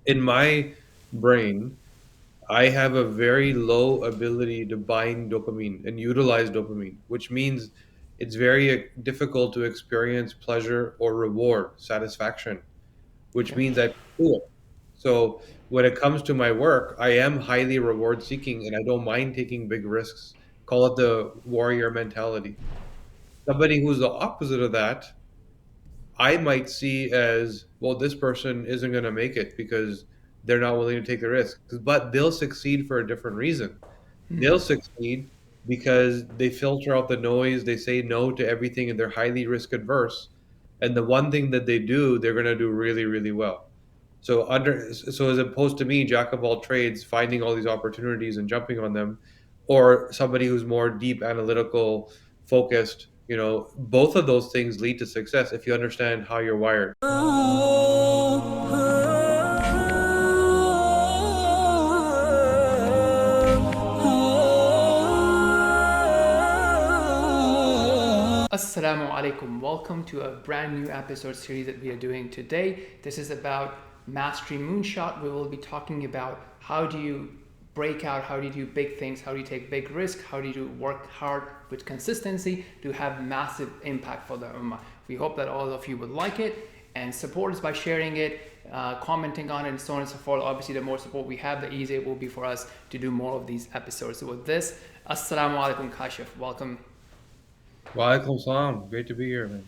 In my brain, I have a very low ability to bind dopamine and utilize dopamine, which means it's very difficult to experience pleasure or reward, satisfaction, which Okay. means I pursue it. So when it comes to my work, I am highly reward seeking and I don't mind taking big risks. Call it the warrior mentality. Somebody who's the opposite of that, I might see as, well, this person isn't going to make it because they're not willing to take the risk. But they'll succeed for a different reason. They'll succeed because they filter out the noise, they say no to everything, and they're highly risk adverse. And the one thing that they do, they're going to do really, really well. So as opposed to me, jack of all trades, finding all these opportunities and jumping on them, or somebody who's more deep analytical, focused, both of those things lead to success if you understand how you're wired. Assalamu alaikum. Welcome to a brand new episode series that we are doing today. This is about Mastery Moonshot. We will be talking about how do you break out, how do you do big things, how do you take big risks, how do you work hard with consistency to have massive impact for the Ummah. We hope that all of you would like it and support us by sharing it, commenting on it, and so on and so forth. Obviously, the more support we have, the easier it will be for us to do more of these episodes. So with this, Assalamu alaikum Kashif. Welcome. Wa alaikum salam. Great to be here, man.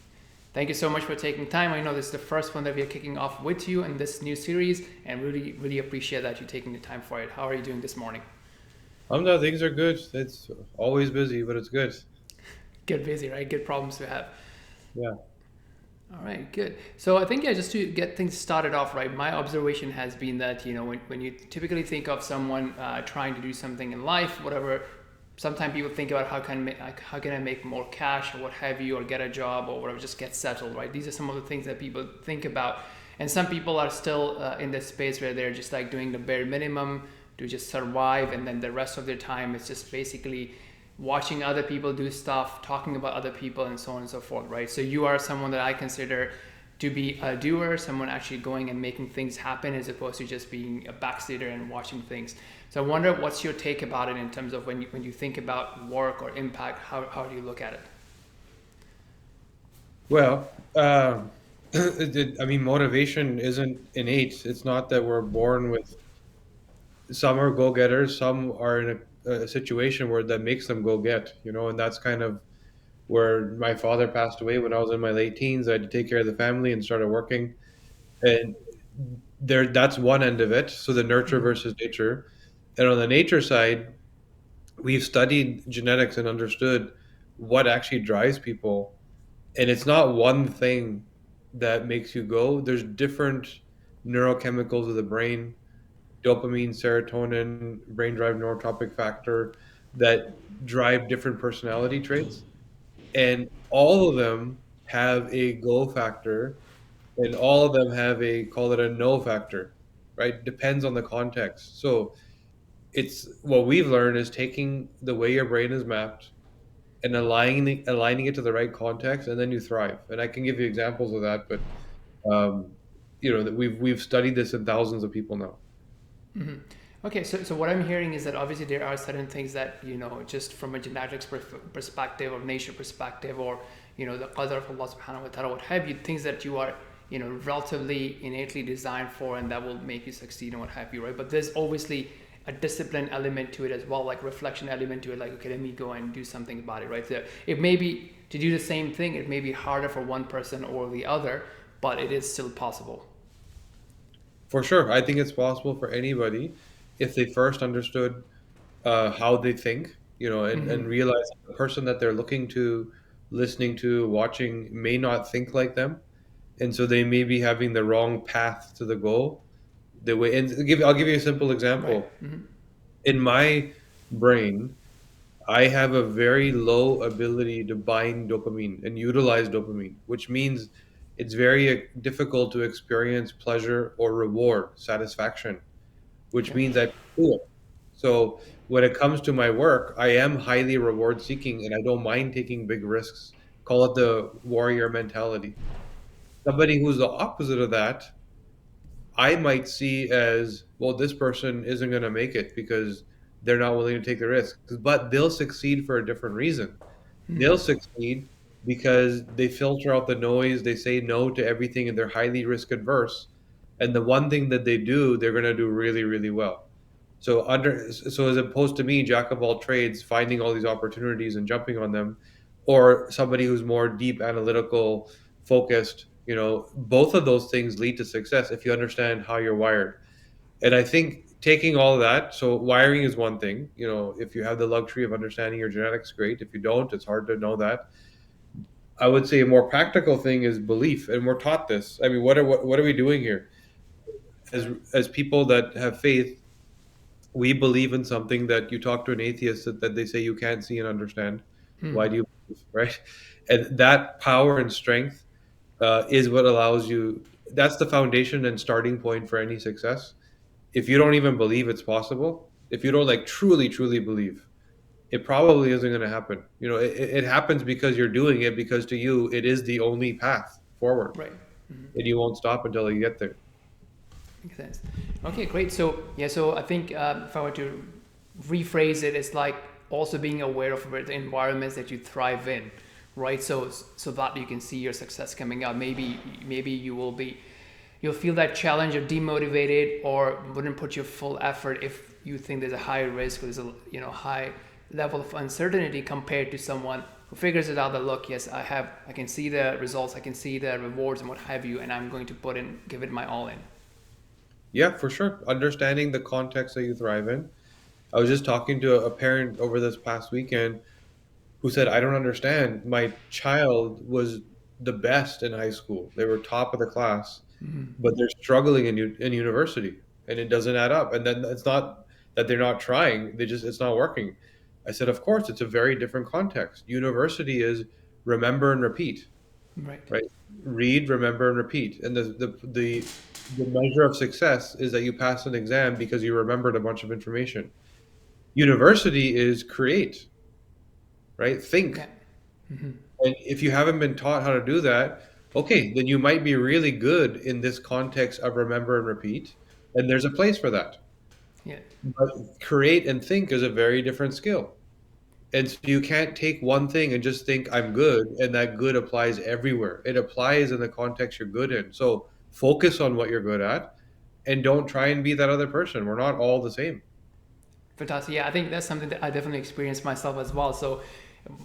Thank you so much for taking time. I know this is the first one that we are kicking off with you in this new series, and really, really appreciate that you taking the time for it. How are you doing this morning? Alhamdulillah, things are good. It's always busy, but it's good. Get busy, right? Good problems to have. Yeah. All right, good. So I think, yeah, just to get things started off, right, my observation has been that, when you typically think of someone trying to do something in life, whatever, sometimes people think about how can I make more cash or what have you, or get a job or whatever, just get settled, right? These are some of the things that people think about. And some people are still in this space where they're just like doing the bare minimum to just survive. And then the rest of their time is just basically watching other people do stuff, talking about other people, and so on and so forth, right? So you are someone that I consider to be a doer, someone actually going and making things happen as opposed to just being a backseater and watching things. So I wonder what's your take about it in terms of when you think about work or impact, how do you look at it? Well, I mean, motivation isn't innate. It's not that we're born with. Some are go-getters, some are in a situation where that makes them go get, and that's kind of where my father passed away when I was in my late teens. I had to take care of the family and started working. And that's one end of it. So the nurture Mm-hmm. versus nature. And on the nature side, we've studied genetics and understood what actually drives people. And it's not one thing that makes you go. There's different neurochemicals of the brain, dopamine, serotonin, brain drive neurotropic factor, that drive different personality traits. And all of them have a go factor, and all of them have a, call it a no factor, right? Depends on the context. So it's what we've learned is taking the way your brain is mapped and aligning it to the right context, and then you thrive. And I can give you examples of that, but that we've studied this in thousands of people now. Okay, so what I'm hearing is that obviously there are certain things that, just from a genetics perspective or nature perspective, or, the qadr of Allah subhanahu wa ta'ala, what have you, things that you are, relatively innately designed for and that will make you succeed and what have you, right? But there's obviously a discipline element to it as well, like reflection element to it, like, okay, let me go and do something about it, right? So it may be to do the same thing, it may be harder for one person or the other, but it is still possible. For sure, I think it's possible for anybody if they first understood how they think, and Mm-hmm. realize that the person that they're looking to, listening to, watching may not think like them, and so they may be having the wrong path to the goal. I'll give you a simple Right. example. Mm-hmm. In my brain, I have a very low ability to bind dopamine and utilize dopamine, which means it's very difficult to experience pleasure or reward, satisfaction, which Okay. means I pursue it. So when it comes to my work, I am highly reward seeking and I don't mind taking big risks. Call it the warrior mentality. Somebody who's the opposite of that, I might see as, well, this person isn't going to make it because they're not willing to take the risk. But they'll succeed for a different reason. They'll succeed because they filter out the noise, they say no to everything, and they're highly risk adverse. And the one thing that they do, they're going to do really, really well. So as opposed to me, jack of all trades, finding all these opportunities and jumping on them, or somebody who's more deep analytical focused, both of those things lead to success if you understand how you're wired. And I think taking all of that, so wiring is one thing. If you have the luxury of understanding your genetics, great. If you don't, it's hard to know that. I would say a more practical thing is belief, and we're taught this. I mean, what are we doing here? As people that have faith, we believe in something that you talk to an atheist that they say you can't see and understand. Why do you believe, right? And that power and strength is what allows you. That's the foundation and starting point for any success. If you don't even believe it's possible, if you don't like truly, truly believe, it probably isn't going to happen. It happens because you're doing it because to you it is the only path forward, Right. and you won't stop until you get there. Makes sense. Okay, great. So yeah, so I think if I were to rephrase it, it's like also being aware of the environments that you thrive in, right? So that you can see your success coming out. Maybe you'll feel that challenge of demotivated or wouldn't put your full effort if you think there's a high risk or there's a high level of uncertainty compared to someone who figures it out that, look, yes, I can see the results, I can see the rewards and what have you, and I'm going to give it my all in. Yeah, for sure. Understanding the context that you thrive in. I was just talking to a parent over this past weekend who said, I don't understand. My child was the best in high school. They were top of the class, but they're struggling in university, and it doesn't add up. And then it's not that they're not trying, it's not working. I said, of course, it's a very different context. University is remember and repeat, Right. right? Read, remember, and repeat. And the measure of success is that you pass an exam because you remembered a bunch of information. University is create, right? Okay. Think. And if you haven't been taught how to do that, okay, then you might be really good in this context of remember and repeat, and there's a place for that. Yeah. But create and think is a very different skill. And so you can't take one thing and just think I'm good, and that good applies everywhere. It applies in the context you're good in. So focus on what you're good at and don't try and be that other person. We're not all the same. Fantastic. Yeah, I think that's something that I definitely experienced myself as well. So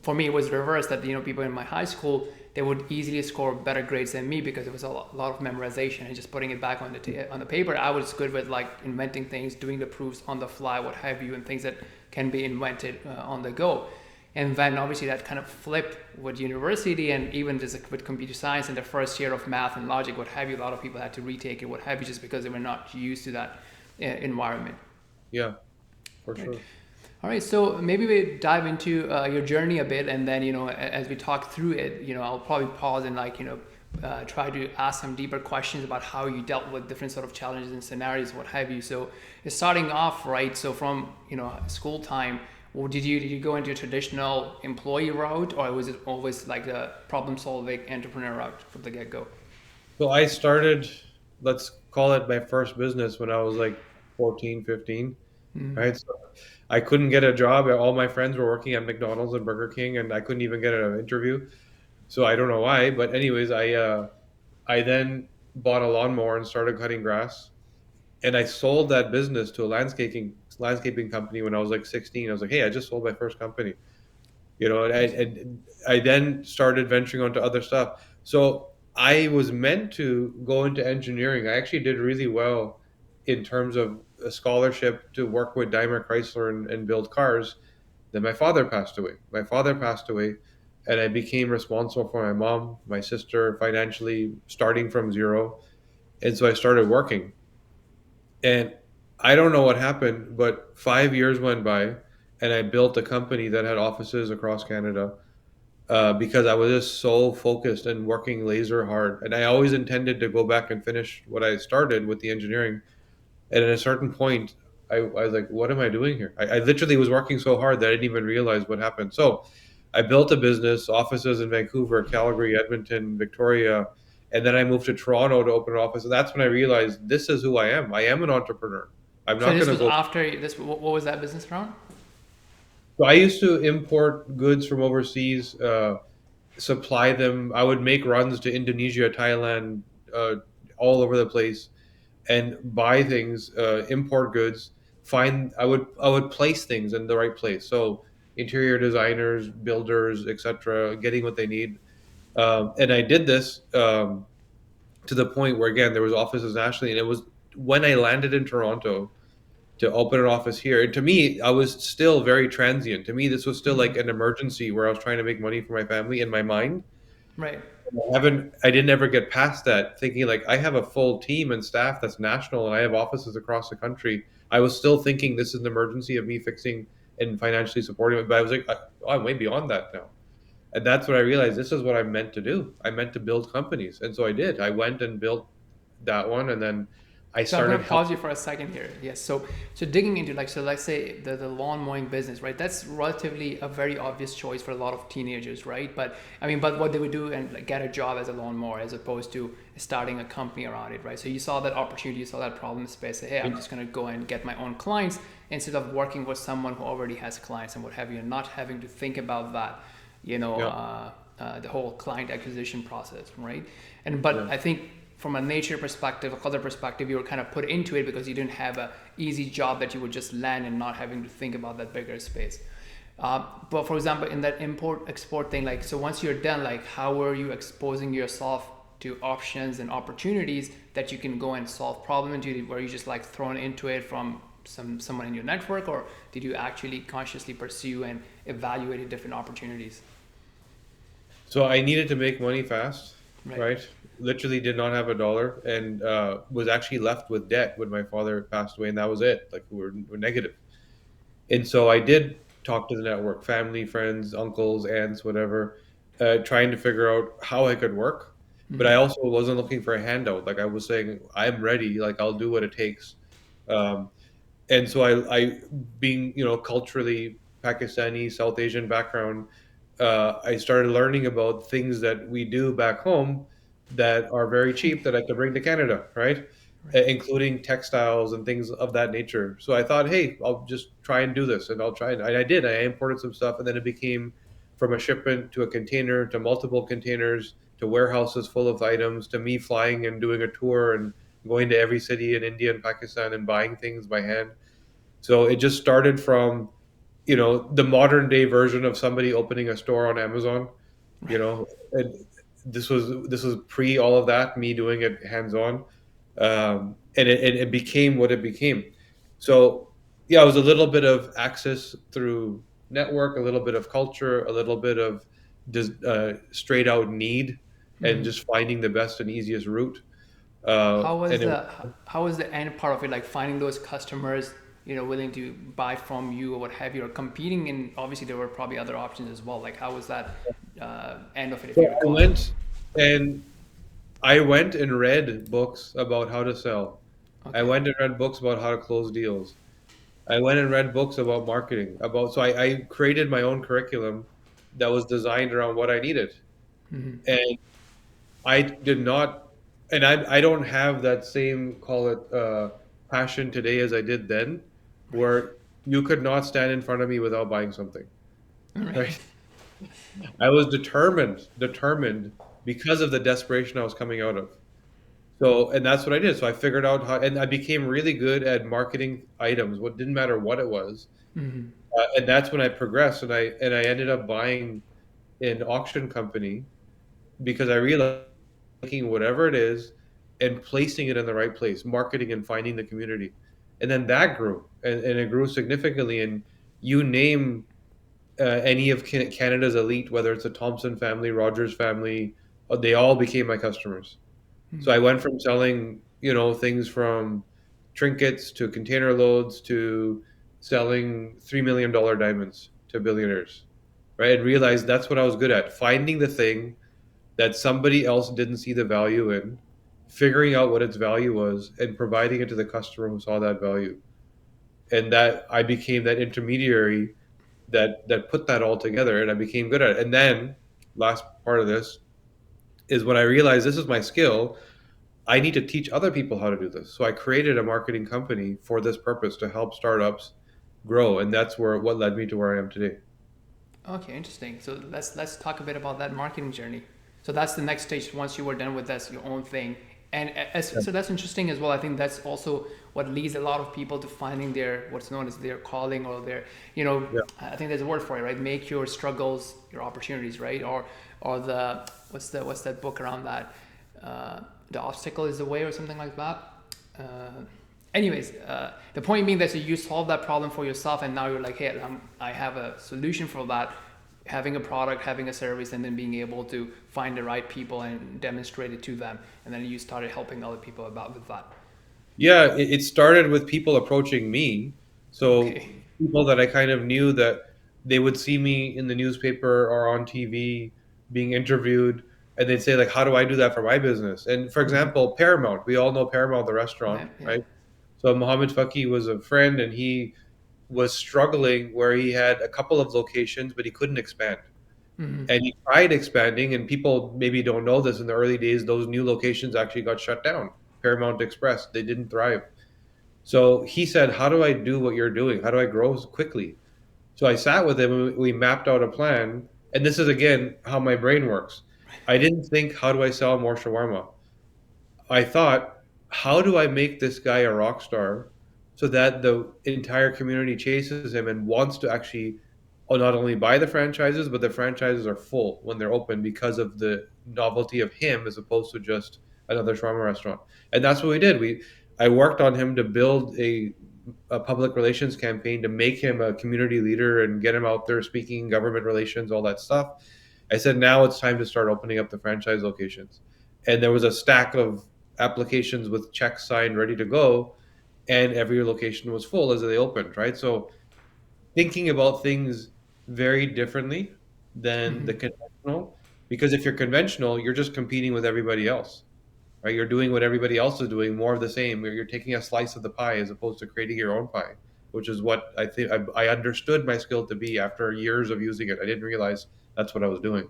for me, it was reversed that people in my high school they would easily score better grades than me because it was a lot of memorization and just putting it back on the paper. I was good with like inventing things, doing the proofs on the fly, what have you, and things that can be invented on the go. And then obviously that kind of flipped with university and even just with computer science in the first year of math and logic, what have you. A lot of people had to retake it, what have you, just because they were not used to that environment. Yeah, for Right. sure. All right, so maybe we dive into your journey a bit, and then as we talk through it, I'll probably pause and try to ask some deeper questions about how you dealt with different sort of challenges and scenarios, what have you. So, starting off, right? So from school time, or did you go into a traditional employee route, or was it always like the problem solving entrepreneur route from the get go? So I started, let's call it my first business when I was like 14, 15, right? So I couldn't get a job. All my friends were working at McDonald's and Burger King, and I couldn't even get an interview. So I don't know why, but anyways, I then bought a lawnmower and started cutting grass, and I sold that business to a landscaping company when I was like 16. I was like, hey, I just sold my first company. And I then started venturing onto other stuff. So I was meant to go into engineering. I actually did really well in terms of a scholarship to work with Daimler Chrysler and build cars. Then my father passed away. And I became responsible for my mom, my sister, financially starting from zero. And so I started working. And I don't know what happened, but 5 years went by, and I built a company that had offices across Canada because I was just so focused and working laser hard. And I always intended to go back and finish what I started with the engineering. And at a certain point, I was like, what am I doing here? I literally was working so hard that I didn't even realize what happened. So I built a business, offices in Vancouver, Calgary, Edmonton, Victoria. And then I moved to Toronto to open an office. And that's when I realized this is who I am. I am an entrepreneur. I'm So not this going to was go. after this. What was that business around? So I used to import goods from overseas, supply them. I would make runs to Indonesia, Thailand, uh, all over the place, and buy things, import goods. I would place things in the right place. So interior designers, builders, etc., getting what they need. And I did this to the point where again there was offices nationally, and it was when I landed in Toronto to open an office here. And to me, I was still very transient. To me, this was still like Hmm. an emergency where I was trying to make money for my family in my mind. Right. I didn't ever get past that, thinking like I have a full team and staff that's national, and I have offices across the country. I was still thinking this is an emergency of me fixing and financially supporting it. But I was like, I'm way beyond that now. And that's when I realized this is what I'm meant to do. I meant to build companies. And so I did. I went and built that one. And then I So I'm going started to pause helping. you for a second here. Yes. So digging into like, so let's say the lawn mowing business, right? That's relatively a very obvious choice for a lot of teenagers, right? But I mean, but what they would do and like get a job as a lawn mower as opposed to starting a company around it, right? So you saw that opportunity, you saw that problem space. Say, hey, I'm just going to go and get my own clients instead of working with someone who already has clients and what have you, and not having to think about that, Yeah. the whole client acquisition process, right? And but Yeah. I think from a nature perspective, a color perspective, you were kind of put into it because you didn't have a easy job that you would just land and not having to think about that bigger space. But for example, in that import export thing, like so once you're done, like how are you exposing yourself to options and opportunities that you can go and solve problems? Were you just like thrown into it from someone in your network, or did you actually consciously pursue and evaluate different opportunities? So I needed to make money fast, Right. right? Literally did not have a dollar, and was actually left with debt when my father passed away. And that was it. Like we're negative. And so I did talk to the network, family, friends, uncles, aunts, whatever, trying to figure out how I could work. But I Mm-hmm. also wasn't looking for a handout. Like I was saying, I'm ready. Like I'll do what it takes. Um, and so I being culturally Pakistani, South Asian background, I started learning about things that we do back home that are very cheap that I could bring to Canada, right? Right. Including textiles and things of that nature. So I thought, hey, I'll just try and do this, and I'll try. And I did. I imported some stuff, and then it became from a shipment to a container to multiple containers to warehouses full of items to me flying and doing a tour and going to every city in India and Pakistan and buying things by hand. So it just started from, the modern day version of somebody opening a store on Amazon, you Right. know, and this was pre all of that, me doing it hands on, and it became what it became. So yeah, it was a little bit of access through network, a little bit of culture, a little bit of straight out need, and Mm-hmm. just finding the best and easiest route. How was And it, the end part of it, like finding those customers, willing to buy from you or what have you, or competing? And obviously there were probably other options as well. Like how was that end of it, if so you I recall? went and I went and read books about how to sell. I Okay. went and read books about how to close deals. I went and read books about marketing. So I created my own curriculum that was designed around what I needed. Mm-hmm. And I did not, and I don't have that same, call it, passion today as I did then, Right. where you could not stand in front of me without buying something, Right. right? I was determined because of the desperation I was coming out of. So, and that's what I did. So I figured out how, and I became really good at marketing items. What didn't matter what it was, Mm-hmm. and that's when I progressed. And I ended up buying an auction company because I realized taking whatever it is and placing it in the right place, marketing and finding the community, and then that grew, and it grew significantly. And you name any of Canada's elite, whether it's the Thompson family, Rogers family, they all became my customers. So I Mm-hmm. went from selling, things from trinkets to container loads to selling $3 million diamonds to billionaires, right? And realized that's what I was good at, finding the thing that somebody else didn't see the value in, figuring out what its value was, and providing it to the customer who saw that value. And that I became that intermediary that put that all together, and I became good at it. And then last part of this, is when I realized this is my skill, I need to teach other people how to do this. So I created a marketing company for this purpose to help startups grow, and that's where what led me to where I am today. Okay, interesting. So let's talk a bit about that marketing journey. So that's the next stage. Once you were done with this, your own thing, and Yeah. so that's interesting as well. I think that's also what leads a lot of people to finding their what's known as their calling or their, Yeah. I think there's a word for it, right? Make your struggles your opportunities, right? Or the what's that book around that? The obstacle is the way, or something like that. Uh, the point being that so you solve that problem for yourself, and now you're like, hey, I have a solution for that. Having a product, having a service, and then being able to find the right people and demonstrate it to them, and then you started helping other people about with that. Yeah, it started with people approaching me. So Okay. people that I kind of knew that they would see me in the newspaper or on TV being interviewed, and they'd say like, "How do I do that for my business?" And for Mm-hmm. example, Paramount. We all know Paramount, the restaurant, Yeah. Yeah. right? So Mohammed Faki was a friend, and he was struggling where he had a couple of locations, but he couldn't expand. Mm-hmm. And he tried expanding, and people maybe don't know this. In the early days, those new locations actually got shut down. Paramount Express, they didn't thrive. So he said, "How do I do what you're doing? How do I grow quickly?" So I sat with him and we mapped out a plan. And this is again how my brain works. I didn't think, how do I sell more shawarma? I thought, how do I make this guy a rock star so that the entire community chases him and wants to actually not only buy the franchises, but the franchises are full when they're open because of the novelty of him as opposed to just another shawarma restaurant. And that's what we did. I worked on him to build a public relations campaign to make him a community leader and get him out there speaking government relations, all that stuff. I said, now it's time to start opening up the franchise locations. And there was a stack of applications with checks signed, ready to go, and every location was full as they opened, right? So thinking about things very differently than Mm-hmm. the conventional, because if you're conventional, you're just competing with everybody else, right? You're doing what everybody else is doing, more of the same. You're taking a slice of the pie as opposed to creating your own pie, which is what I think I understood my skill to be after years of using it. I didn't realize that's what I was doing.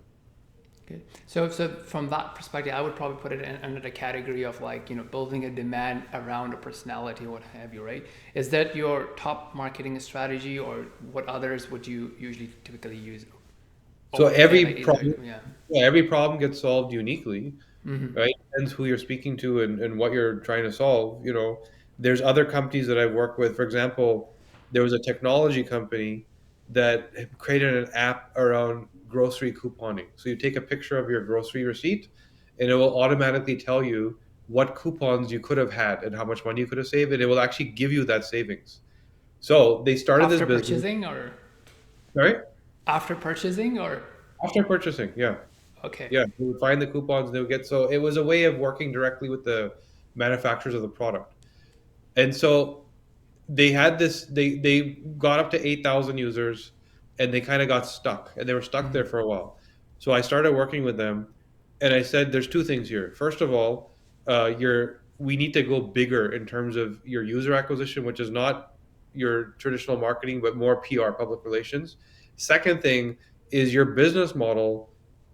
Good. So from that perspective, I would probably put it under the category of like building a demand around a personality, what have you, right? Is that your top marketing strategy, or what others would you usually typically use, or So would you say every like is problem, it, yeah? yeah, every problem gets solved uniquely, Mm-hmm. right? Depends who you're speaking to and what you're trying to solve. There's other companies that I've worked with. For example, there was a technology company that had created an app around grocery couponing. So you take a picture of your grocery receipt, and it will automatically tell you what coupons you could have had and how much money you could have saved, and it will actually give you that savings. So they started this After business. purchasing, or Right? after purchasing, or After purchasing, yeah. okay. Yeah, they would find the coupons, they would get, so it was a way of working directly with the manufacturers of the product. And so they got up to 8,000 users, and they kind of got stuck, and they were stuck Mm-hmm. there for a while. So I started working with them, and I said, there's two things here. First of all, we need to go bigger in terms of your user acquisition, which is not your traditional marketing, but more PR, public relations. Second thing is your business model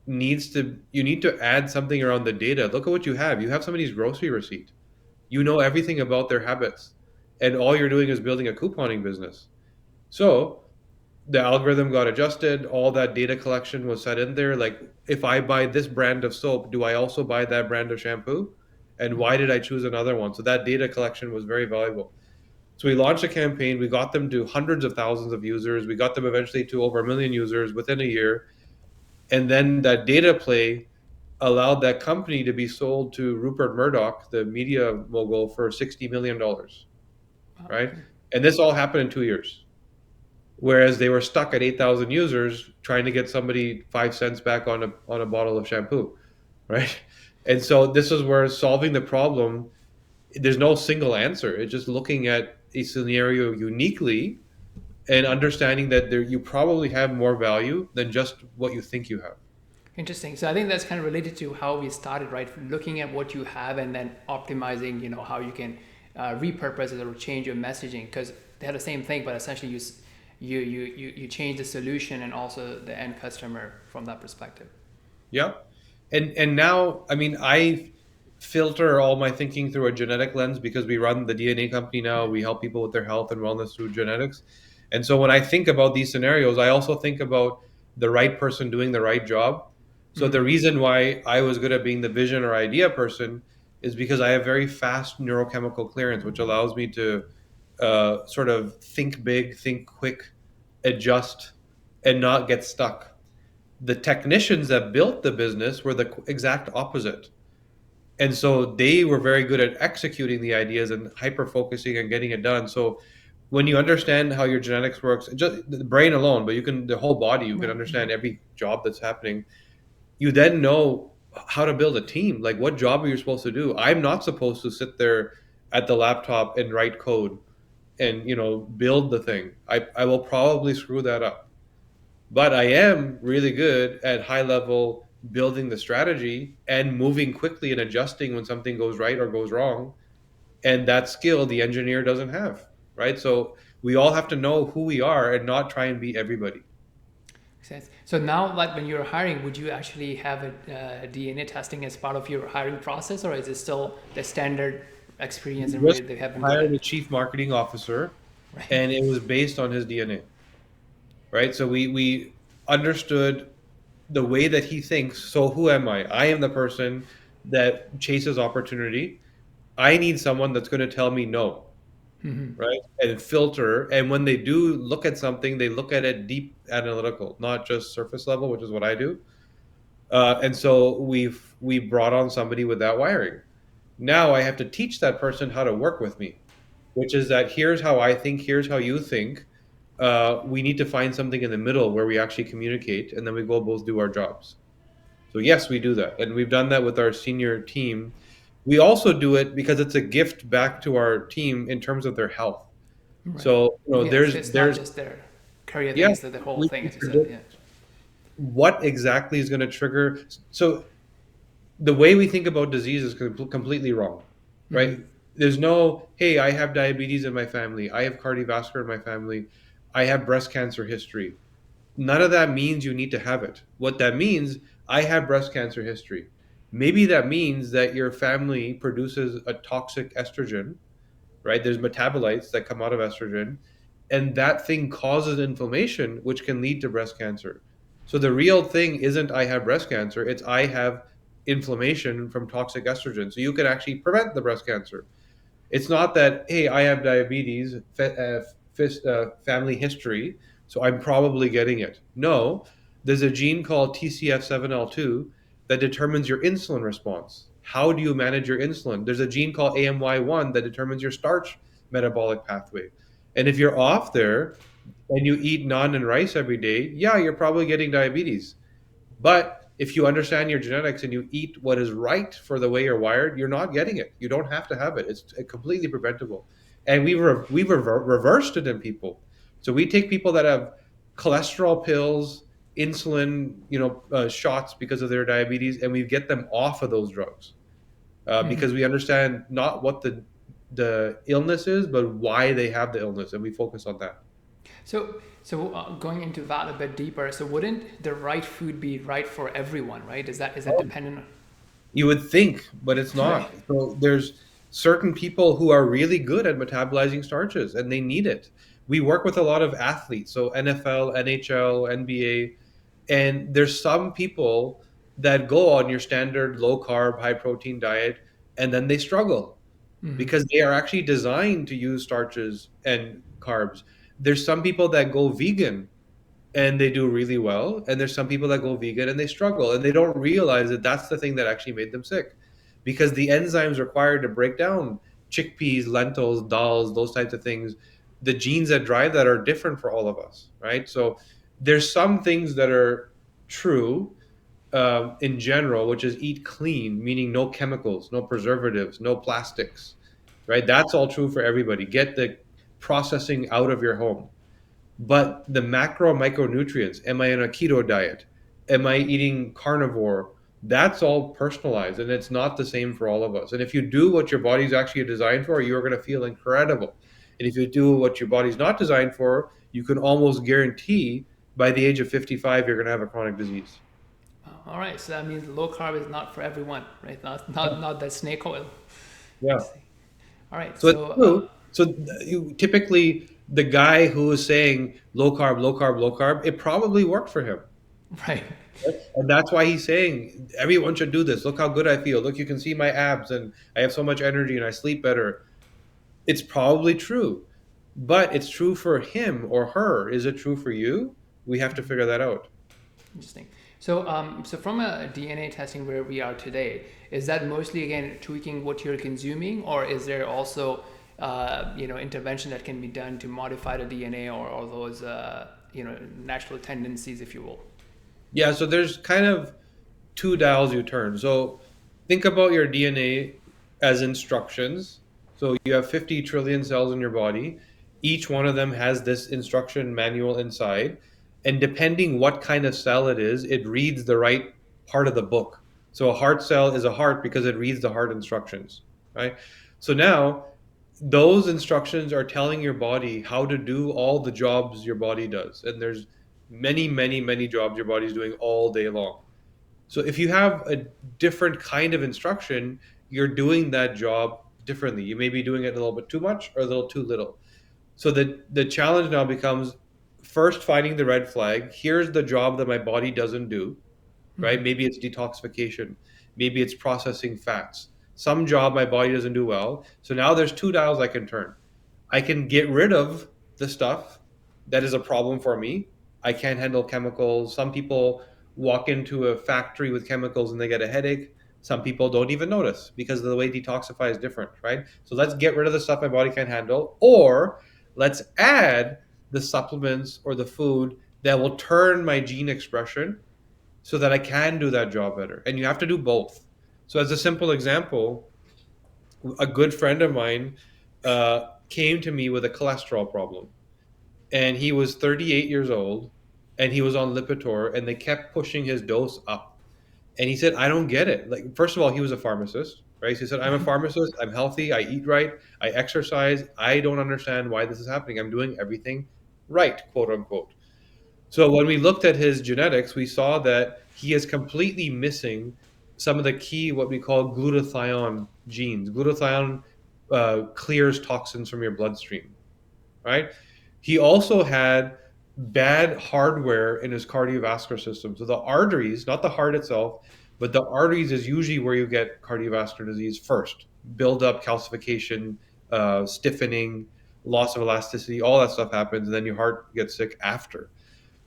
you need to add something around the data. Look at what you have. You have somebody's grocery receipt. You know everything about their habits, and all you're doing is building a couponing business. So the algorithm got adjusted, all that data collection was set in there. Like, if I buy this brand of soap, do I also buy that brand of shampoo? And why did I choose another one? So that data collection was very valuable. So we launched a campaign. We got them to hundreds of thousands of users. We got them eventually to over a million users within a year. And then that data play allowed that company to be sold to Rupert Murdoch, the media mogul, for $60 million, Wow, right? okay. And this all happened in 2 years. Whereas they were stuck at 8,000 users trying to get somebody 5 cents back on a bottle of shampoo, right? And so this is where solving the problem, there's no single answer. It's just looking at a scenario uniquely and understanding that you probably have more value than just what you think you have. Interesting. So I think that's kind of related to how we started, right? Looking at what you have and then optimizing, how you can repurpose it or change your messaging, because they had the same thing, but essentially you change the solution and also the end customer from that perspective. Yeah. And now, I mean, I filter all my thinking through a genetic lens because we run the DNA company now. We help people with their health and wellness through genetics. And so when I think about these scenarios, I also think about the right person doing the right job. So the Mm-hmm. reason why I was good at being the vision or idea person is because I have very fast neurochemical clearance, which allows me to sort of think big, think quick, adjust, and not get stuck. The technicians that built the business were the exact opposite. And so they were very good at executing the ideas and hyper focusing and getting it done. So when you understand how your genetics works, just the brain alone, but you can the whole body, you can Right. Mm-hmm. understand every job that's happening. You then know how to build a team. Like what job are you supposed to do? I'm not supposed to sit there at the laptop and write code and build the thing. I will probably screw that up. But I am really good at high level building the strategy and moving quickly and adjusting when something goes right or goes wrong. And that skill the engineer doesn't have, right? So we all have to know who we are and not try and be everybody. Makes sense. So now, like when you're hiring, would you actually have a DNA testing as part of your hiring process, or is it still the standard experience and We way just they have been good hired a at? chief marketing officer, Right. and it was based on his DNA, right? So we understood the way that he thinks. So who am I? I am the person that chases opportunity. I need someone that's going to tell me no, Mm-hmm. right? And filter. And when they do look at something, they look at it deep analytical, not just surface level, which is what I do. And so we brought on somebody with that wiring. Now I have to teach that person how to work with me, which is that here's how I think, here's how you think. We need to find something in the middle where we actually communicate, and then we go both do our jobs. So yes, we do that, and we've done that with our senior team. We also do it because it's a gift back to our team in terms of their health. Right. So Yeah, it's not there's just their career thing; yeah, it's the whole thing, we as you said. predict Yeah. what exactly is going to trigger. So the way we think about disease is completely wrong, Mm-hmm. right? There's no, hey, I have diabetes in my family, I have cardiovascular in my family, I have breast cancer history. None of that means you need to have it. What that means, I have breast cancer history. Maybe that means that your family produces a toxic estrogen, right? There's metabolites that come out of estrogen, and that thing causes inflammation, which can lead to breast cancer. So the real thing isn't I have breast cancer, it's I have inflammation from toxic estrogen. So you can actually prevent the breast cancer. It's not that, hey, I have diabetes, family history, so I'm probably getting it. No, there's a gene called TCF7L2 that determines your insulin response. How do you manage your insulin? There's a gene called AMY1 that determines your starch metabolic pathway. And if you're off there and you eat naan and rice every day, yeah, you're probably getting diabetes. But if you understand your genetics and you eat what is right for the way you're wired, you're not getting it. You don't have to have it. It's completely preventable. And reversed it in people. So we take people that have cholesterol pills, insulin, shots because of their diabetes, and we get them off of those drugs Mm-hmm. because we understand not what the illness is, but why they have the illness, and we focus on that. So going into that a bit deeper, so wouldn't the right food be right for everyone, right? Is that dependent on, You would think, but it's right? not. So there's certain people who are really good at metabolizing starches and they need it. We work with a lot of athletes, so NFL, NHL, NBA, and there's some people that go on your standard low carb, high protein diet and then they struggle Mm-hmm. because they are actually designed to use starches and carbs. There's some people that go vegan and they do really well. And there's some people that go vegan and they struggle and they don't realize that that's the thing that actually made them sick because the enzymes required to break down chickpeas, lentils, dals, those types of things, the genes that drive that are different for all of us, right? So there's some things that are true in general, which is eat clean, meaning no chemicals, no preservatives, no plastics, right? That's all true for everybody. Get the processing out of your home. But the macro micronutrients, am I in a keto diet? Am I eating carnivore? That's all personalized and it's not the same for all of us. And if you do what your body's actually designed for, you're going to feel incredible. And if you do what your body's not designed for, you can almost guarantee by the age of 55, you're going to have a chronic disease. All right, so that means low carb is not for everyone, right? Yeah. Not that snake oil. I Yeah. see. All right, So it's so true. So you typically the guy who is saying low carb, low carb, low carb, it probably worked for him. right, Right? And that's why he's saying everyone should do this. Look how good I feel. Look, you can see my abs and I have so much energy and I sleep better. It's probably true. But it's true for him or her. Is it true for you? We have to figure that out. interesting. So so from a DNA testing where we are today, is that mostly again tweaking what you're consuming, or is there also intervention that can be done to modify the DNA or those natural tendencies, if you will? Yeah, so there's kind of two dials you turn. So think about your DNA as instructions. So you have 50 trillion cells in your body. Each one of them has this instruction manual inside. And depending what kind of cell it is, it reads the right part of the book. So a heart cell is a heart because it reads the heart instructions, right? So now those instructions are telling your body how to do all the jobs your body does. And there's many, many, many jobs your body's doing all day long. So if you have a different kind of instruction, you're doing that job differently. You may be doing it a little bit too much or a little too little. So the challenge now becomes first finding the red flag. Here's the job that my body doesn't do, right? Maybe it's detoxification, maybe it's processing fats. Some job my body doesn't do well. So now there's two dials I can turn. I can get rid of the stuff that is a problem for me. I can't handle chemicals. Some people walk into a factory with chemicals and they get a headache. Some people don't even notice because the way detoxify is different, right? So let's get rid of the stuff my body can't handle, or let's add the supplements or the food that will turn my gene expression so that I can do that job better. And you have to do both. So, as a simple example, a good friend of mine came to me with a cholesterol problem, and he was 38 years old, and he was on Lipitor, and they kept pushing his dose up. And he said, "I don't get it." Like, first of all, he was a pharmacist, right? So he said, "I'm a Right, pharmacist. I'm healthy. I eat right. I exercise. I don't understand why this is happening. I'm doing everything right, quote unquote." So when we looked at his genetics, we saw that he is completely missing some of the key, what we call glutathione genes. Glutathione clears toxins from your bloodstream, right? He also had bad hardware in his cardiovascular system. So the arteries, not the heart itself, but the arteries is usually where you get cardiovascular disease first. Build up, calcification, stiffening, loss of elasticity, all that stuff happens, and then your heart gets sick after.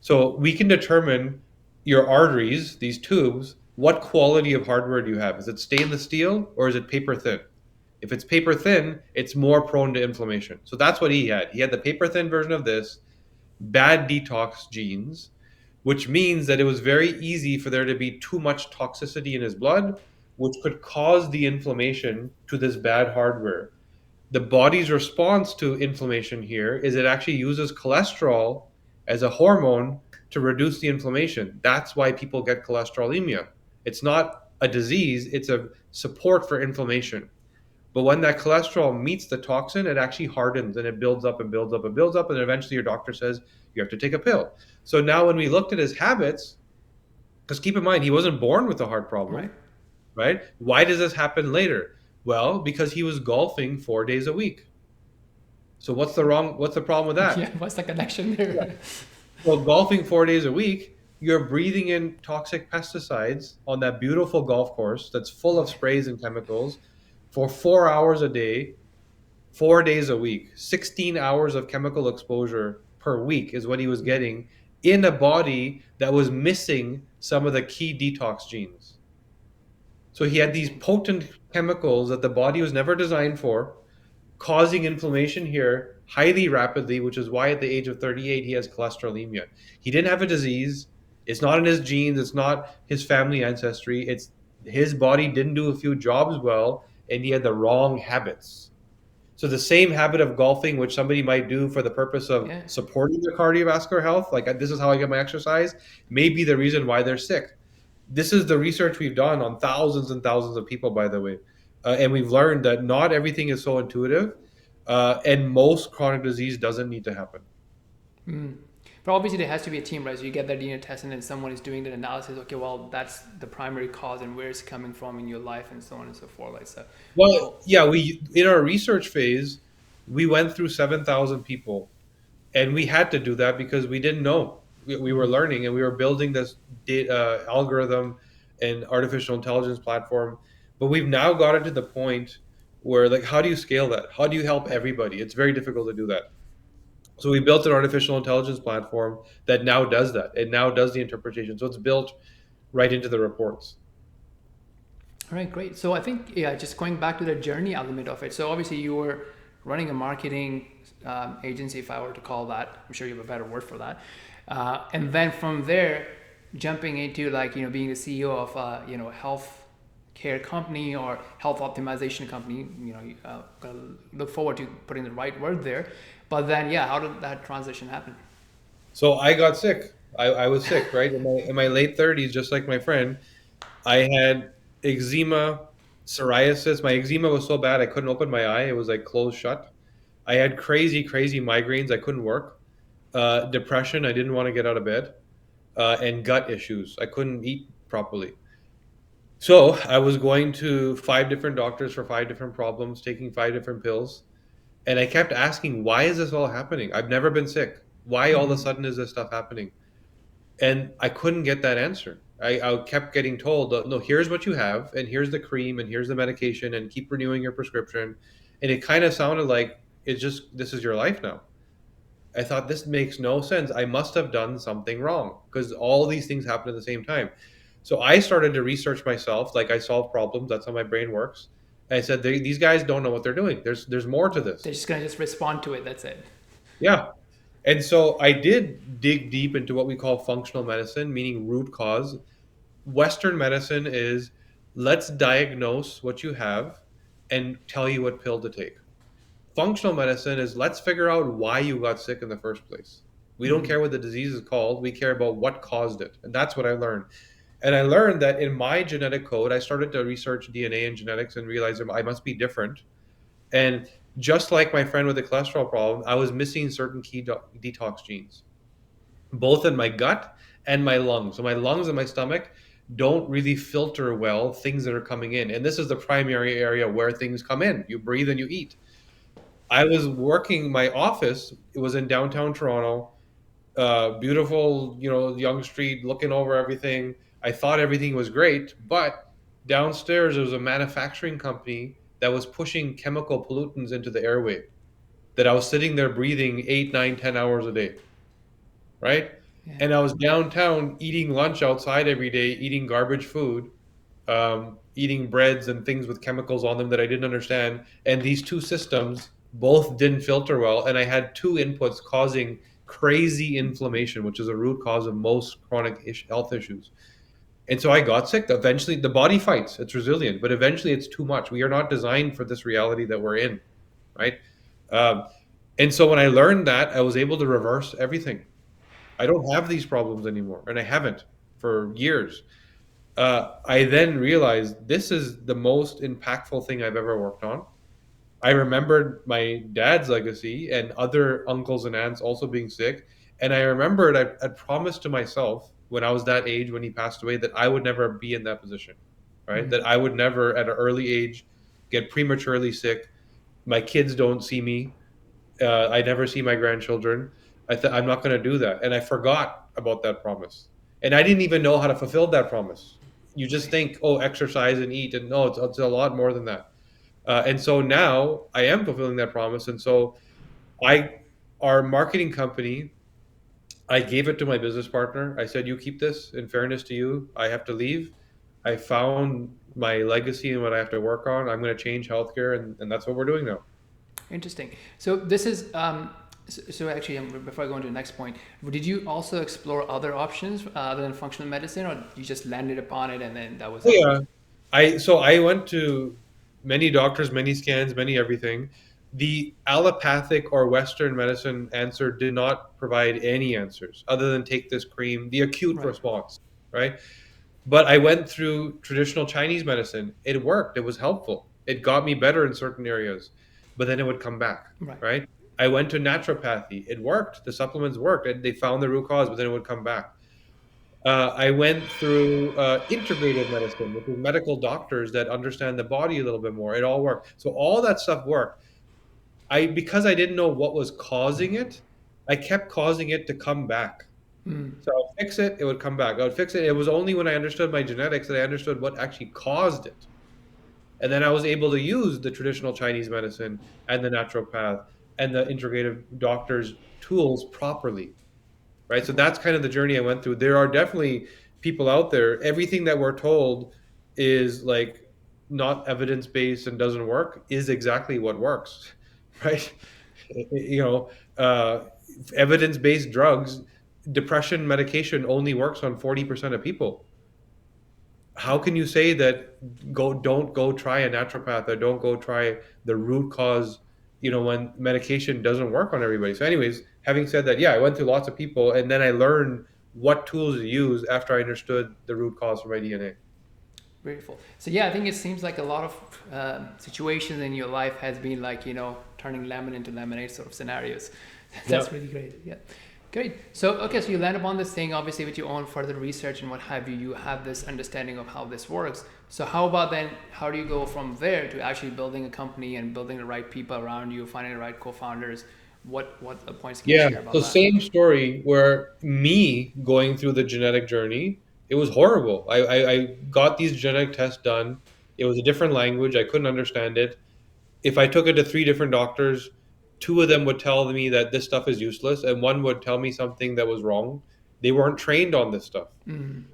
So we can determine your arteries, these tubes, what quality of hardware do you have? Is it stainless steel or is it paper thin? If it's paper thin, it's more prone to inflammation. So that's what he had. He had the paper thin version of this, bad detox genes, which means that it was very easy for there to be too much toxicity in his blood, which could cause the inflammation to this bad hardware. The body's response to inflammation here is it actually uses cholesterol as a hormone to reduce the inflammation. That's why people get cholesterolemia. It's not a disease, it's a support for inflammation. But when that cholesterol meets the toxin, it actually hardens and it builds up and builds up and builds up. And eventually your doctor says you have to take a pill. So now when we looked at his habits, because keep in mind, he wasn't born with a heart right. problem, right? Why does this happen later? Well, because he was golfing 4 days a week. So what's the problem with Yeah, that? what's the connection Yeah. there? Well, golfing 4 days a week, you're breathing in toxic pesticides on that beautiful golf course that's full of sprays and chemicals for 4 hours a day, 4 days a week. 16 hours of chemical exposure per week is what he was getting in a body that was missing some of the key detox genes. So he had these Interesting. potent chemicals that the body was never designed for, causing inflammation here highly rapidly, which is why at the age of 38 he has cholesterolemia. He didn't have a disease. It's not in his genes. It's not his family ancestry. It's his body didn't do a few jobs well, and he had the wrong habits. So the same habit of golfing, which somebody might do for the purpose of Yeah. supporting their cardiovascular health, like this is how I get my exercise, may be the reason why they're sick. This is the research we've done on thousands and thousands of people, by the way. And we've learned that not everything is so intuitive, and most chronic disease doesn't need to happen. But obviously, there has to be a team, right? So you get that DNA test, and then someone is doing the analysis. Okay, well, that's the primary cause, and where it's coming from in your life, and so on and so forth. Like so, Well, cool. yeah, we in our research phase, we went through 7,000 people, and we had to do that because we didn't know. We were Mm-hmm. learning, and we were building this data algorithm and artificial intelligence platform. But we've now got it to the point where, like, how do you scale that? How do you help Right. everybody? It's very difficult to do that. So we built an artificial intelligence platform that now does that. It now does the interpretation. So it's built right into the reports. All right, great. So I think, yeah, just going back to the journey element of it. So obviously, you were running a marketing agency, if I were to call that. I'm sure you have a better word for that. And then from there, jumping into like being the CEO of health care company or health optimization company. Gonna look forward to putting the right word there. But then, yeah, how did that transition happen? So I got sick. I was sick, right? In my late 30s, just like my friend, I had eczema, psoriasis. My eczema was so bad I couldn't open my eye. It was like closed shut. I had crazy, crazy migraines. I couldn't work. Depression. I didn't want to get out of bed. And gut issues. I couldn't eat properly. So I was going to five different doctors for five different problems, taking five different pills. And I kept asking, why is this all happening? I've never been sick. Why all of a Mm-hmm. sudden is this stuff happening? And I couldn't get that answer. I kept getting told, no, here's what you have, and here's the cream, and here's the medication, and keep renewing your prescription. And it kind of sounded like it's just, this is your life now. I thought this makes no sense. I must have done something wrong because all these things happen at the same time. So I started to research myself. Like I solve problems. That's how my brain works. And I said, these guys don't know what they're doing. There's more to this. They're just gonna just respond to it. That's it. Yeah. And so I did dig deep into what we call functional medicine, meaning root cause. Western medicine is let's diagnose what you have and tell you what pill to take. Functional medicine is let's figure out why you got sick in the first place. We don't Mm-hmm. care what the disease is called, we care about what caused it. And that's what I learned. And I learned that in my genetic code, I started to research DNA and genetics and realized I must be different. And just like my friend with the cholesterol problem, I was missing certain key detox genes, both in my gut and my lungs. So my lungs and my stomach don't really filter well things that are coming in. And this is the primary area where things come in. You breathe and you eat. I was working my office. It was in downtown Toronto. Beautiful, young street, looking over everything. I thought everything was great, but downstairs there was a manufacturing company that was pushing chemical pollutants into the airway. That I was sitting there breathing 8, 9, 10 hours a day, right? Yeah. And I was downtown eating lunch outside every day, eating garbage food, eating breads and things with chemicals on them that I didn't understand. And these two systems both didn't filter well. And I had two inputs causing crazy inflammation, which is a root cause of most chronic health issues. And so I got sick. Eventually, the body fights, it's resilient, but eventually it's too much. We are not designed for this reality that we're in, right? Um, and so when I learned that, I was able to reverse everything. I don't have these problems anymore, and I haven't for years. I then realized this is the most impactful thing I've ever worked on. I remembered my dad's legacy and other uncles and aunts also being sick. And I remembered I'd promised to myself when I was that age, when he passed away, that I would never be in that position, right? Mm-hmm. That I would never at an early age get prematurely sick. My kids don't see me. I never see my grandchildren. I'm not going to do that. And I forgot about that promise. And I didn't even know how to fulfill that promise. You just Right. think, oh, exercise and eat. And no, it's a lot more than that. And so now I am fulfilling that promise. And so I, our marketing company, I gave it to my business partner. I said, you keep this. In fairness to you, I have to leave. I found my legacy and what I have to work on. I'm going to change healthcare. And that's what we're doing now. Interesting. So this is so actually, before I go into the next point, did you also explore other options other than functional medicine, or you just landed upon it and then that was Oh, it? yeah. I went to many doctors, many scans, many everything. The allopathic or Western medicine answer did not provide any answers other than take this cream, the acute Right. response, right? But I went through traditional Chinese medicine. It worked. It was helpful. It got me better in certain areas, but then it would come back, Right. right? I went to naturopathy. It worked. The supplements worked. And they found the root cause, but then it would come back. I went through integrative medicine, which is medical doctors that understand the body a little bit more. It all worked. So all that stuff worked. I because I didn't know what was causing it, I kept causing it to come back. So I would fix it, it would come back. I would fix it. It was only when I understood my genetics that I understood what actually caused it. And then I was able to use the traditional Chinese medicine and the naturopath and the integrative doctors' tools properly. Right. So that's kind of the journey I went through. There are definitely people out there. Everything that we're told is like not evidence based and doesn't work is exactly what works. Right. You know, evidence based drugs, depression medication only works on 40% of people. How can you say that don't go try a naturopath or don't go try the root cause, when medication doesn't work on everybody? So anyways, having said that, yeah, I went through lots of people and then I learned what tools to use after I understood the root cause for my DNA. Beautiful. So yeah, I think it seems like a lot of situations in your life has been like turning lemon into lemonade sort of scenarios. Yeah. That's really great. Yeah, great. So okay, so you land upon this thing obviously with your own further research and what have you. You have this understanding of how this works. So how about then? How do you go from there to actually building a company and building the right people around you, finding the right co-founders? What points can you Yeah. share about So that? same story where me going through the genetic journey, it was horrible. I got these genetic tests done. It was a different language. I couldn't understand it. If I took it to three different doctors, two of them would tell me that this stuff is useless, and one would tell me something that was wrong. They weren't trained on this stuff. And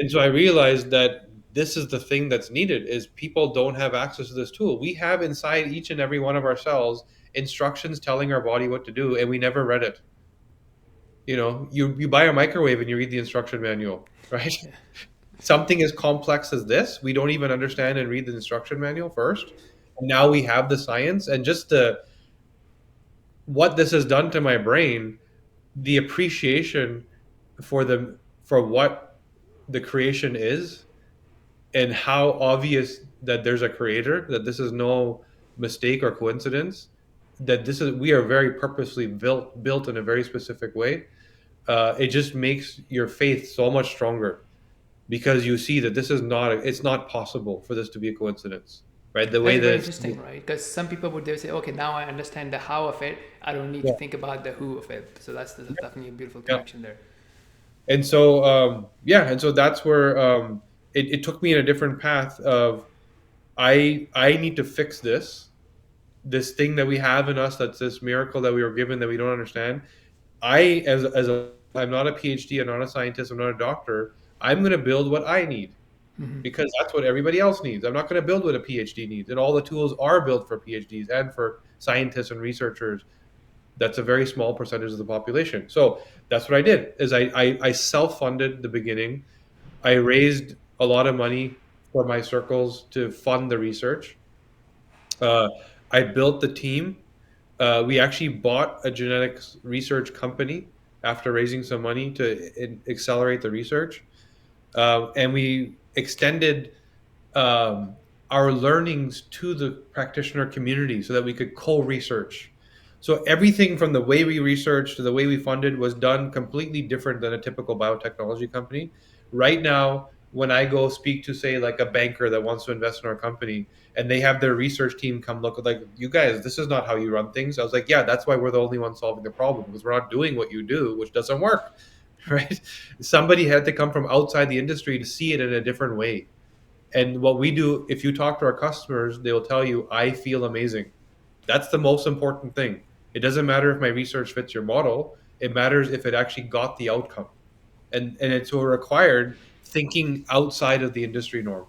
so I realized that this is the thing that's needed is people don't have access to this tool. We have inside each and every one of our cells instructions telling our body what to do, and we never read it. You buy a microwave and you read the instruction manual, right? Yeah. Something as complex as this, we don't even understand and read the instruction manual first. And now we have the science and just the what this has done to my brain, the appreciation for what the creation is and how obvious that there's a creator, that this is no mistake or coincidence, that this is we are very purposely built in a very specific way. It just makes your faith so much stronger because you see that this is not it's not possible for this to be a coincidence, right? The way That's very that interesting, right? Because some people would they say, okay, now I understand the how of it. I don't need to yeah, think about the who of it. So that's definitely a beautiful yeah. connection there. And so yeah, and so that's where it took me in a different path of I need to fix this thing that we have in us that's this miracle that we were given that we don't understand. I'm not a PhD, I'm not a scientist, I'm not a doctor. I'm going to build what I need because that's what everybody else needs. I'm not going to build what a PhD needs, and all the tools are built for PhDs and for scientists and researchers. That's a very small percentage of the population. So that's what I did. Is I self-funded the beginning. I raised a lot of money for my circles to fund the research. Uh, I built the team. We actually bought a genetics research company after raising some money to accelerate the research, and we extended our learnings to the practitioner community so that we could co-research. So everything from the way we researched to the way we funded was done completely different than a typical biotechnology company. Right now, when I go speak to say like a banker that wants to invest in our company and they have their research team come look like you guys, this is not how you run things. I was like, yeah, that's why we're the only ones solving the problem because we're not doing what you do, which doesn't work. Right? Somebody had to come from outside the industry to see it in a different way. And what we do, if you talk to our customers, they'll tell you, I feel amazing. That's the most important thing. It doesn't matter if my research fits your model, it matters if it actually got the outcome. And it's required thinking outside of the industry norm.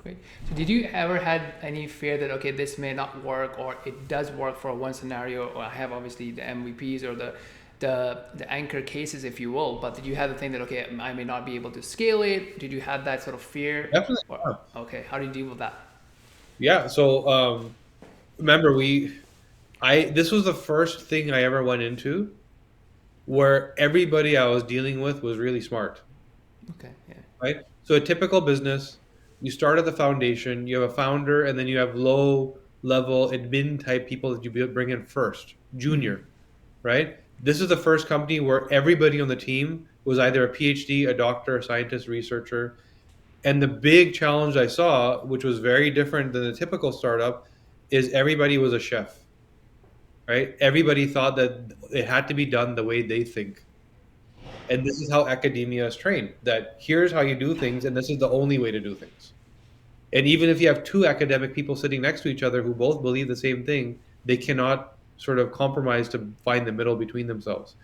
Great. So did you ever had any fear that okay, this may not work, or it does work for one scenario, or I have obviously the MVPs or the anchor cases, if you will, but did you have the thing that okay, I may not be able to scale it? Did you have that sort of fear? Definitely. Or Yeah. okay, how do you deal with that? Yeah. So remember this was the first thing I ever went into where everybody I was dealing with was really smart. Okay, yeah. Right? So a typical business, you start at the foundation, you have a founder, and then you have low level admin type people that you bring in first. junior, right? This is the first company where everybody on the team was either a PhD, a doctor, a scientist, researcher. And the big challenge I saw, which was very different than the typical startup, is everybody was a chef, right? Everybody thought that it had to be done the way they think. And this is how academia is trained, that here's how you do things, and this is the only way to do things. And even if you have two academic people sitting next to each other who both believe the same thing, they cannot sort of compromise to find the middle between themselves.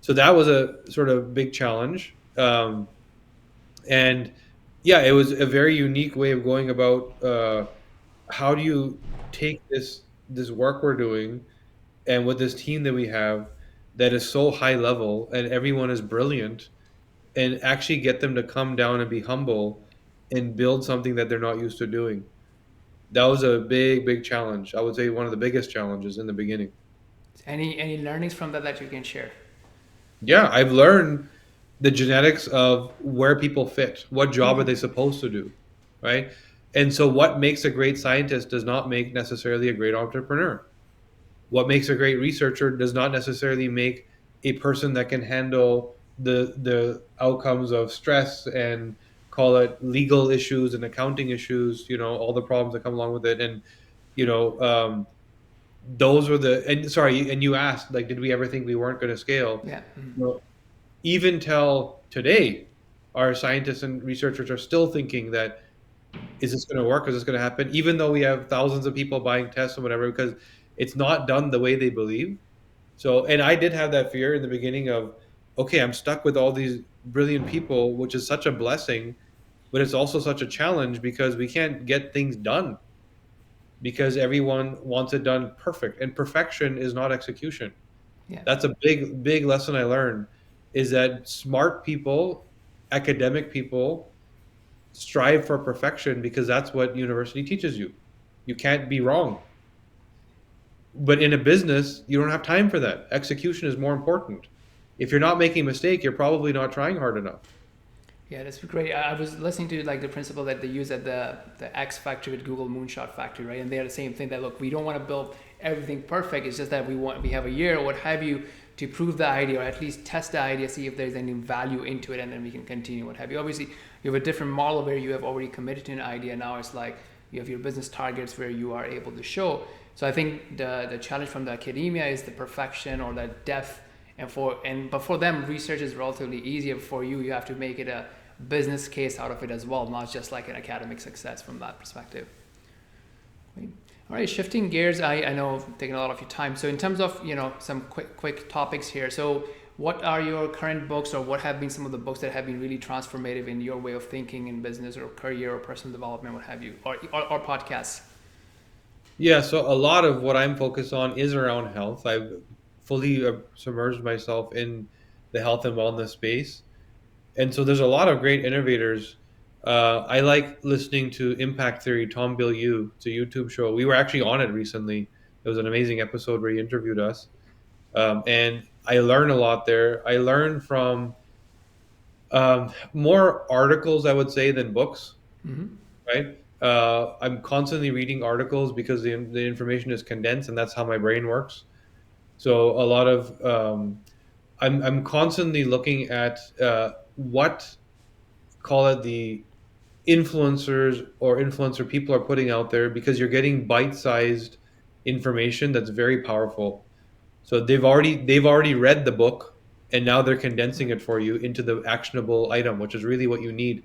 So that was a sort of big challenge. And yeah, it was a very unique way of going about how do you take this work we're doing and with this team that we have that is so high level and everyone is brilliant and actually get them to come down and be humble and build something that they're not used to doing. That was a big challenge. I would say one of the biggest challenges in the beginning. Any learnings from that that you can share? Yeah, I've learned the genetics of where people fit. What job are they supposed to do, right? And so what makes a great scientist does not make necessarily a great entrepreneur. What makes a great researcher does not necessarily make a person that can handle the outcomes of stress and call it legal issues and accounting issues, all the problems that come along with it. And you know those were the and sorry, and you asked, like, did we ever think we weren't going to scale? Yeah. Well, even till today, our scientists and researchers are still thinking that, is this going to work? Is this going to happen? Even though we have thousands of people buying tests and whatever, because it's not done the way they believe. So, and I did have that fear in the beginning of, okay, I'm stuck with all these brilliant people, which is such a blessing, but it's also such a challenge because we can't get things done because everyone wants it done perfect, and perfection is not execution. Yeah. That's a big lesson I learned, is that smart people, academic people strive for perfection because that's what university teaches you. You can't be wrong. But in a business, you don't have time for that. Execution is more important. If you're not making a mistake, you're probably not trying hard enough. Yeah, that's great. I was listening to like the principle that they use at the X factory with Google Moonshot factory, right? And they're the same thing that look, we don't want to build everything perfect. It's just that we have a year or what have you to prove the idea or at least test the idea, see if there's any value into it, and then we can continue what have you. Obviously, you have a different model where you have already committed to an idea. Now it's like you have your business targets where you are able to show. So I think the challenge from the academia is the perfection or the depth, but for them research is relatively easier. For you have to make it a business case out of it as well, not just like an academic success from that perspective. Great. All right, shifting gears, I know I've taken a lot of your time. So in terms of, some quick topics here. So what are your current books, or what have been some of the books that have been really transformative in your way of thinking in business or career or personal development, what have you, or podcasts? Yeah, so a lot of what I'm focused on is around health. I've fully submerged myself in the health and wellness space. And so there's a lot of great innovators. I like listening to Impact Theory, Tom Bilyeu. It's a YouTube show. We were actually on it recently. It was an amazing episode where he interviewed us. And I learn a lot there. I learn from more articles, I would say, than books, right? I'm constantly reading articles because the information is condensed, and that's how my brain works. So a lot of I'm constantly looking at what, call it, the influencers or influencer people are putting out there, because you're getting bite-sized information that's very powerful. So they've already read the book, and now they're condensing it for you into the actionable item, which is really what you need.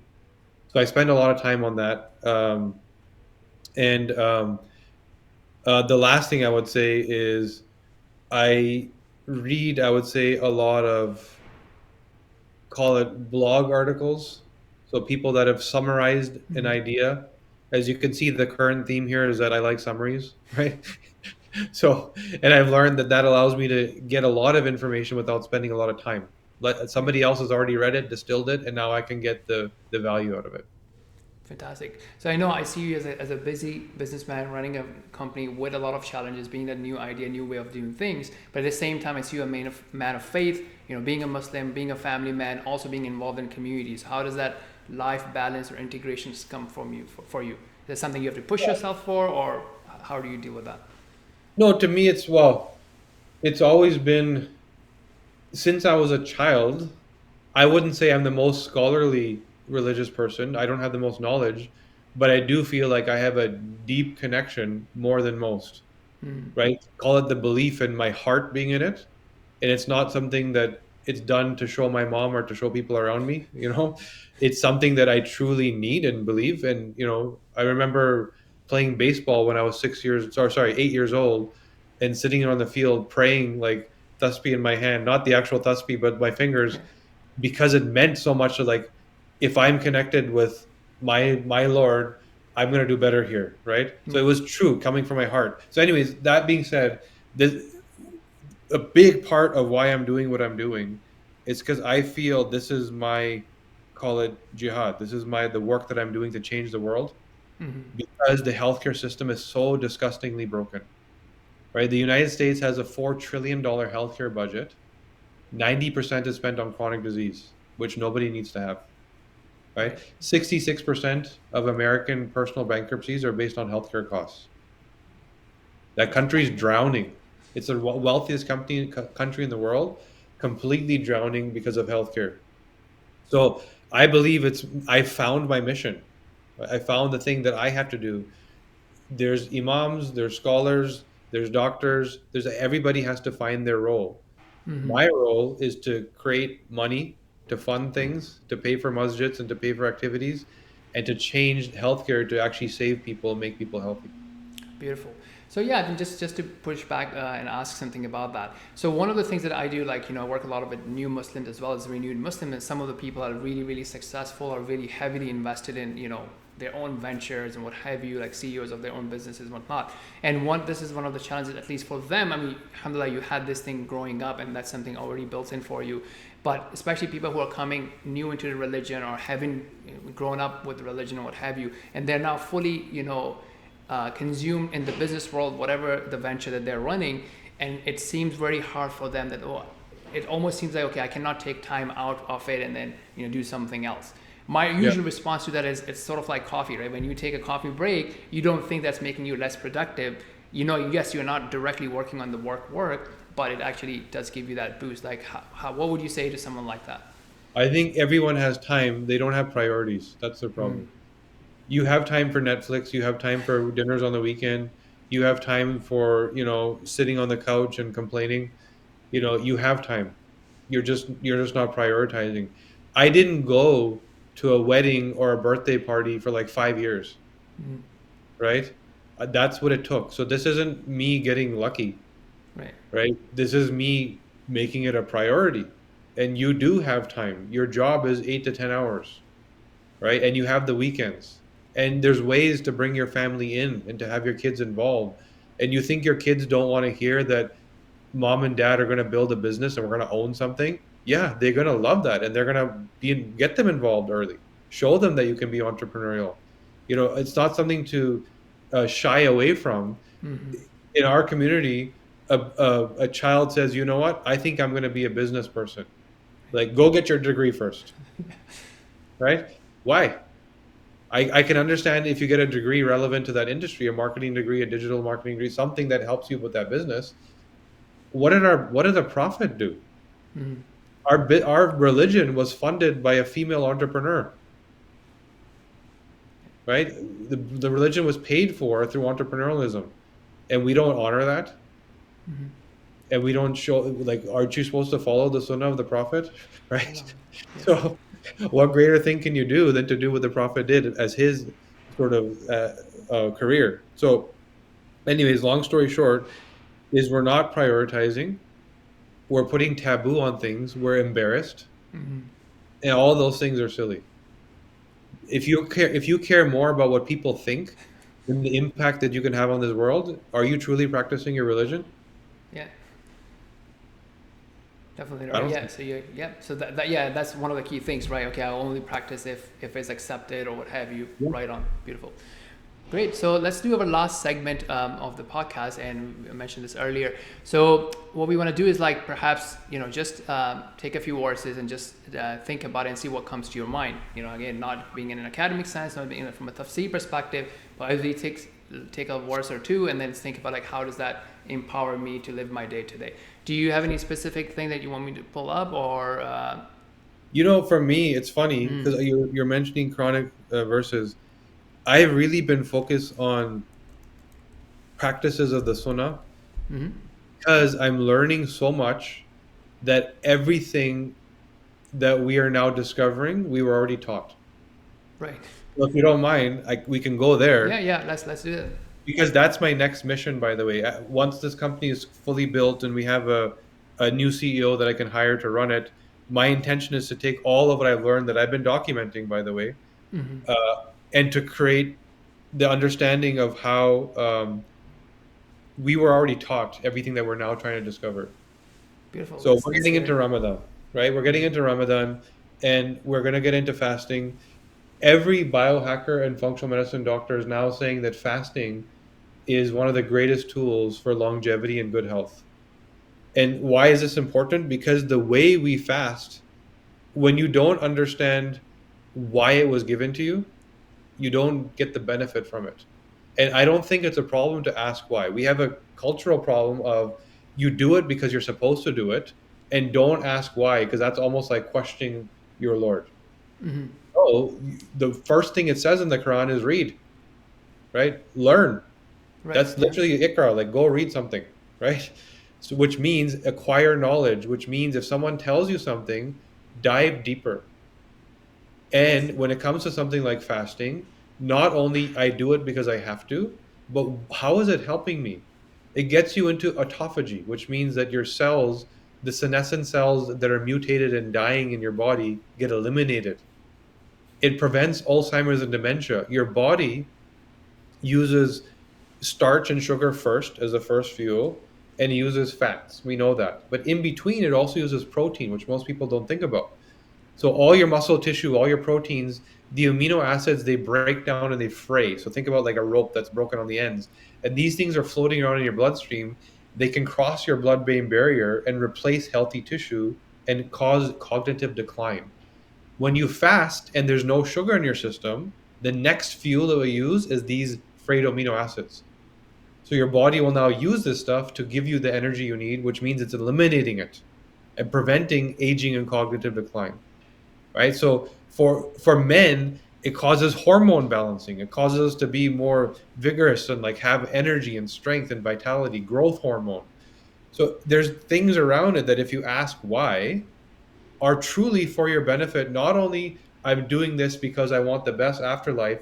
So I spend a lot of time on that. And The last thing I would say is I read, I would say, a lot of, call it, blog articles. So people that have summarized an idea. As you can see, the current theme here is that I like summaries, right? So, and I've learned that that allows me to get a lot of information without spending a lot of time. Let somebody else has already read it, distilled it, and now I can get the value out of it. Fantastic. So I know I see you as a busy businessman running a company with a lot of challenges, being a new idea, new way of doing things. But at the same time, I see you a man of faith, being a Muslim, being a family man, also being involved in communities. How does that life balance or integrations come from you for you? Is that something you have to push yourself for, or how do you deal with that? No, to me, it's, well, It's always been since I was a child. I wouldn't say I'm the most scholarly religious person. I don't have the most knowledge, but I do feel like I have a deep connection more than most, right? Call it the belief in my heart being in it. And it's not something that it's done to show my mom or to show people around me, you know? It's something that I truly need and believe. And, I remember playing baseball when I was 6 years, or sorry, 8 years old, and sitting on the field praying like thusby in my hand, not the actual thusby, but my fingers, Yeah. because it meant so much to like, if I'm connected with my Lord, I'm gonna do better here, right? So it Mm. was true coming from my heart. So, anyways, that being said, this a big part of why I'm doing what I'm doing is because I feel this is my, call it jihad. This is the work that I'm doing to change the world, because the healthcare system is so disgustingly broken. Right? The United States has a $4 trillion healthcare budget. 90% is spent on chronic disease, which nobody needs to have. Right? Right. 66% of American personal bankruptcies are based on healthcare costs. That That's country's crazy. drowning. It's the wealthiest country in the world, completely drowning because of healthcare. So I believe I found my mission. I found the thing that I have to do. There's imams, there's scholars, there's doctors, there's everybody has to find their role. My role is to create money, to fund things, to pay for masjids and to pay for activities, and to change healthcare to actually save people and make people healthy. Beautiful. So yeah, I think just to push back and ask something about that. So one of the things that I do, like I work a lot with new Muslims as well as renewed Muslims, and some of the people are really really successful, are really heavily invested in their own ventures and what have you, like CEOs of their own businesses and whatnot. And this is one of the challenges, at least for them. I mean, alhamdulillah, you had this thing growing up, and that's something already built in for you. But especially people who are coming new into the religion or having grown up with religion or what have you, and they're now fully consumed in the business world, whatever the venture that they're running, and it seems very hard for them that it almost seems like, okay, I cannot take time out of it and then do something else. My Yeah. usual response to that is it's sort of like coffee, right? When you take a coffee break, you don't think that's making you less productive. Yes, you're not directly working on the work, but it actually does give you that boost. Like, what would you say to someone like that? I think everyone has time. They don't have priorities. That's the problem. You have time for Netflix, you have time for dinners on the weekend, you have time for, sitting on the couch and complaining. You have time. You're just not prioritizing. I didn't go to a wedding or a birthday party for like 5 years, right? That's what it took. So this isn't me getting lucky, Right. right? This is me making it a priority. And you do have time. Your job is 8 to 10 hours, right? And you have the weekends. And there's ways to bring your family in and to have your kids involved. And you think your kids don't want to hear that mom and dad are going to build a business and we're going to own something? Yeah, they're going to love that, and they're going to get them involved early. Show them that you can be entrepreneurial. It's not something to shy away from. In our community, a child says, "You know what? I think I'm going to be a business person." Like, go get your degree first, right? Why? I can understand if you get a degree relevant to that industry, a marketing degree, a digital marketing degree, something that helps you with that business. What did the prophet do? Our religion was funded by a female entrepreneur, right? The religion was paid for through entrepreneurialism, and we don't honor that, and we don't show, like, aren't you supposed to follow the sunnah of the prophet, right? Yes. So, what greater thing can you do than to do what the prophet did as his sort of career? So, anyways, long story short, is we're not prioritizing. We're putting taboo on things. We're embarrassed, and all those things are silly. If you care more about what people think than the impact that you can have on this world, are you truly practicing your religion? Yeah. Definitely I right. don't Yeah. think. So yeah. So yeah, that's one of the key things, right? Okay, I'll only practice if it's accepted or what have you. Yeah. Right on. Beautiful. Great. So let's do our last segment of the podcast, and I mentioned this earlier. So what we want to do is like perhaps just take a few verses and just think about it and see what comes to your mind. Again, not being in an academic sense, not being from a tafsir perspective, but obviously take a verse or two and then think about like how does that empower me to live my day to day. Do you have any specific thing that you want me to pull up, or For me, it's funny because you're mentioning chronic verses. I've really been focused on practices of the Sunnah because I'm learning so much that everything that we are now discovering, we were already taught. right? So if you don't mind, we can go Yeah, there yeah. Let's do it. because that's my next mission, by the way. Once this company is fully built and we have a new CEO that I can hire to run it, my intention is to take all of what I've learned that I've been documenting, by the way, uh, and to create the understanding of how we were already taught everything that we're now trying to discover. Beautiful. So we're Let's getting get into into it. Ramadan, right? We're getting into Ramadan and we're going to get into fasting. Every biohacker and functional medicine doctor is now saying that fasting is one of the greatest tools for longevity and good health. And why is this important? Because the way we fast, when you don't understand why it was given to you, you don't get the benefit from it. And I don't think it's a problem to ask why. We have a cultural problem of you do it because you're supposed to do it and don't ask why because that's almost like questioning your Lord. Oh, the first thing it says in the Quran is read, right? Learn. Right. That's Yeah. literally ikra, like go read something, right? So which means acquire knowledge, which means if someone tells you something, dive deeper. Yes. And when it comes to something like fasting, not only I do it because I have to, but how is it helping me? It gets you into autophagy, which means that your cells, the senescent cells that are mutated and dying in your body, get eliminated. It prevents Alzheimer's and dementia. Your body uses starch and sugar first as the first fuel, and it uses fats. We know that. But in between, it also uses protein, which most people don't think about. So all your muscle tissue, all your proteins, the amino acids, they break down and they fray. So think about like a rope that's broken on the ends. And these things are floating around in your bloodstream. They can cross your blood-brain barrier and replace healthy tissue and cause cognitive decline. When you fast and there's no sugar in your system, the next fuel that we use is these frayed amino acids. So your body will now use this stuff to give you the energy you need, which means it's eliminating it and preventing aging and cognitive decline, right? So for men, it causes hormone balancing. It causes us to be more vigorous and like have energy and strength and vitality, growth hormone. So there's things around it that if you ask why, are truly for your benefit. Not only I'm doing this because I want the best afterlife,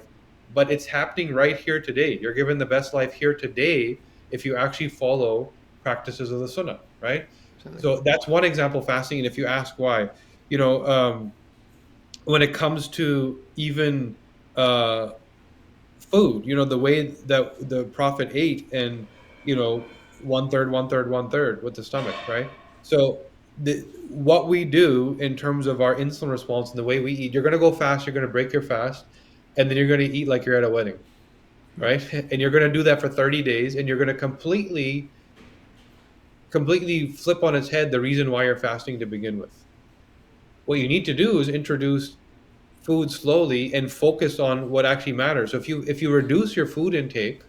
but it's happening right here today. You're given the best life here today if you actually follow practices of the Sunnah, right? Absolutely. So that's one example fasting. And if you ask why, you know, when it comes to even uh, food, the way that the prophet ate and, one third, one third, one third with the stomach, right? So what we do in terms of our insulin response and the way we eat, you're going to go fast, you're going to break your fast, and then you're going to eat like you're at a wedding, Right. right? And you're going to do that for 30 days and you're going to completely flip on its head the reason why you're fasting to begin with. What you need to do is introduce food slowly and focus on what actually matters. So if you reduce your food intake,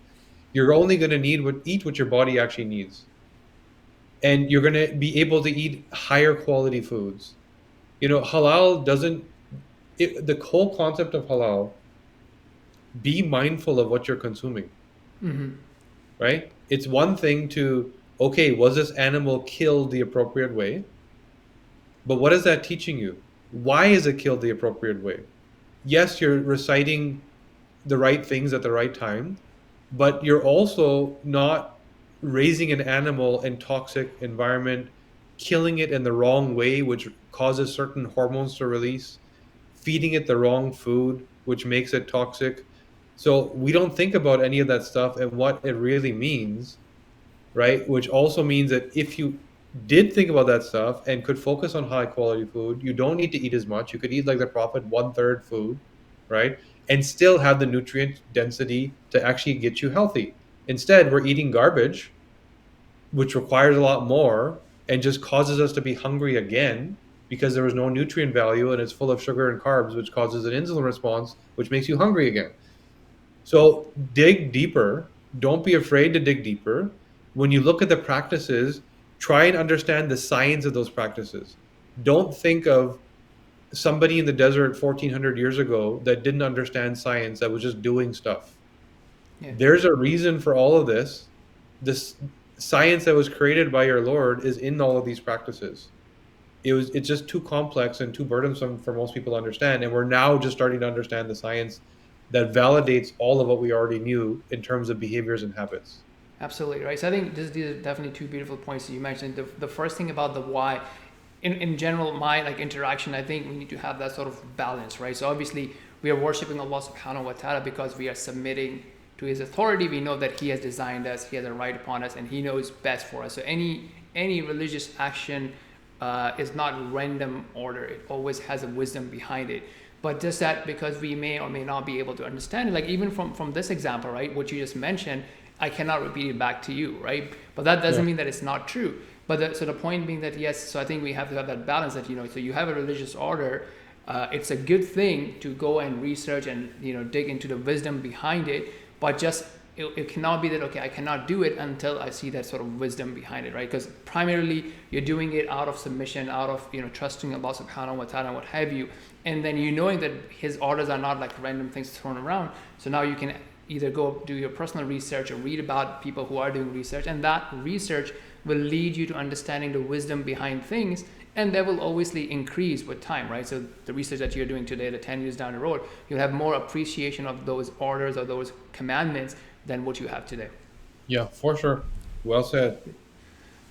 you're only going to eat what your body actually needs, and you're going to be able to eat higher quality foods. Halal doesn't. The whole concept of halal, be mindful of what you're consuming. Right? It's one thing to, okay, was this animal killed the appropriate way? But what is that teaching you? Why is it killed the appropriate way? Yes, you're reciting the right things at the right time, but you're also not raising an animal in toxic environment, killing it in the wrong way, which causes certain hormones to release, feeding it the wrong food, which makes it toxic. So we don't think about any of that stuff and what it really means, right? Which also means that if you did think about that stuff and could focus on high quality food, you don't need to eat as much. You could eat like the Prophet, one third food, right? And still have the nutrient density to actually get you healthy. Instead, we're eating garbage, which requires a lot more and just causes us to be hungry again because there was no nutrient value and it's full of sugar and carbs, which causes an insulin response, which makes you hungry again. So dig deeper. Don't be afraid to dig deeper. when you look at the practices, try and understand the science of those practices. Don't think of somebody in the desert 1400 years ago that didn't understand science, that was just doing stuff. Yeah. There's a reason for all of this. This science that was created by your Lord is in all of these practices. It's just too complex and too burdensome for most people to understand, and we're now just starting to understand the science that validates all of what we already knew in terms of behaviors and habits. Absolutely right. So I think these are definitely two beautiful points that you mentioned. The first thing about the why, in general, my like interaction, I think we need to have that sort of balance, right? So obviously we are worshiping Allah subhanahu wa ta'ala because we are submitting to his authority. We know that he has designed us, he has a right upon us, and he knows best for us. So any religious action is not random order. It always has a wisdom behind it. But just that because we may or may not be able to understand it, like even from this example, right, what you just mentioned, I cannot repeat it back to you, right? But that Yeah. doesn't mean that it's not true. But so the point being that yes, so I think we have to have that balance that so you have a religious order. It's a good thing to go and research and dig into the wisdom behind it, but just it cannot be that okay, I cannot do it until I see that sort of wisdom behind it, right? Because primarily you're doing it out of submission, out of trusting Allah subhanahu wa ta'ala and what have you, and then knowing that his orders are not like random things thrown around. So now you can either go do your personal research or read about people who are doing research, and that research will lead you to understanding the wisdom behind things, and that will obviously increase with time, right? So the research that you're doing today, the 10 years down the road, you'll have more appreciation of those orders or those commandments than what you have today. Yeah, for sure. Well said.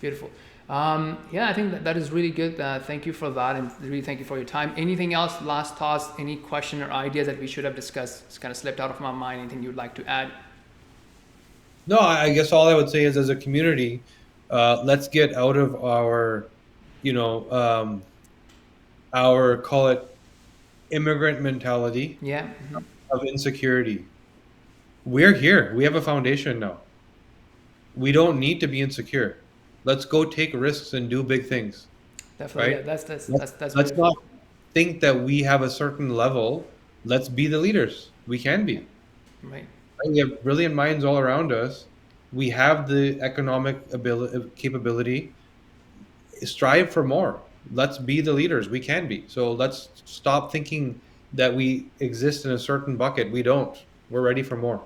Beautiful. Yeah, I think that is really good. Thank you for that, and really thank you for your time. Anything else, last thoughts, any question or ideas that we should have discussed? It's kind of slipped out of my mind. Anything you'd like to add? No, I guess all I would say is, as a community, let's get out of you know, our, call it, immigrant mentality Yeah. of insecurity. We're here. We have a foundation now. We don't need to be insecure. Let's go take risks and do big things, Definitely. right? Yeah. That's Let's, that's that's let's beautiful. not think that we have a certain level. Let's be the leaders. We can Yeah. be. Right. Right? We have brilliant minds all around us. We have the economic ability, capability. Strive for more. Let's be the leaders. We can be. So let's stop thinking that we exist in a certain bucket. We don't. We're ready for more.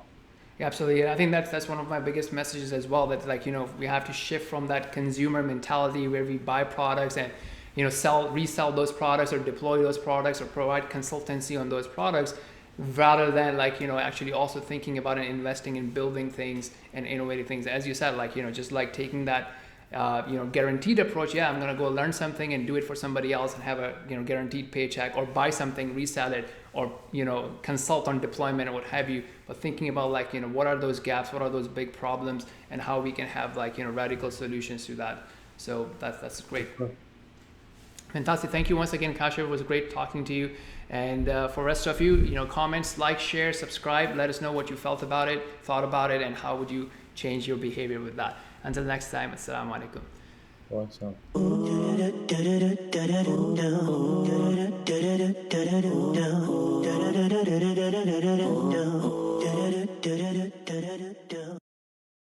Yeah, absolutely. And I think that's one of my biggest messages as well. That like we have to shift from that consumer mentality where we buy products and sell resell those products or deploy those products or provide consultancy on those products, rather than like actually also thinking about and investing in building things and innovating things. As you said, like just like taking that guaranteed approach. Yeah, I'm gonna go learn something and do it for somebody else and have a guaranteed paycheck, or buy something, resell it, or consult on deployment or what have you. But thinking about like what are those gaps, what are those big problems, and how we can have like radical solutions to that. So that's great. Fantastic. Thank you once again, Kasha. It was great talking to you. And for rest of you, comments, like, share, subscribe. Let us know what you felt about it, thought about it, and how would you change your behavior with that. Until next time, assalamu alaikum. Awesome.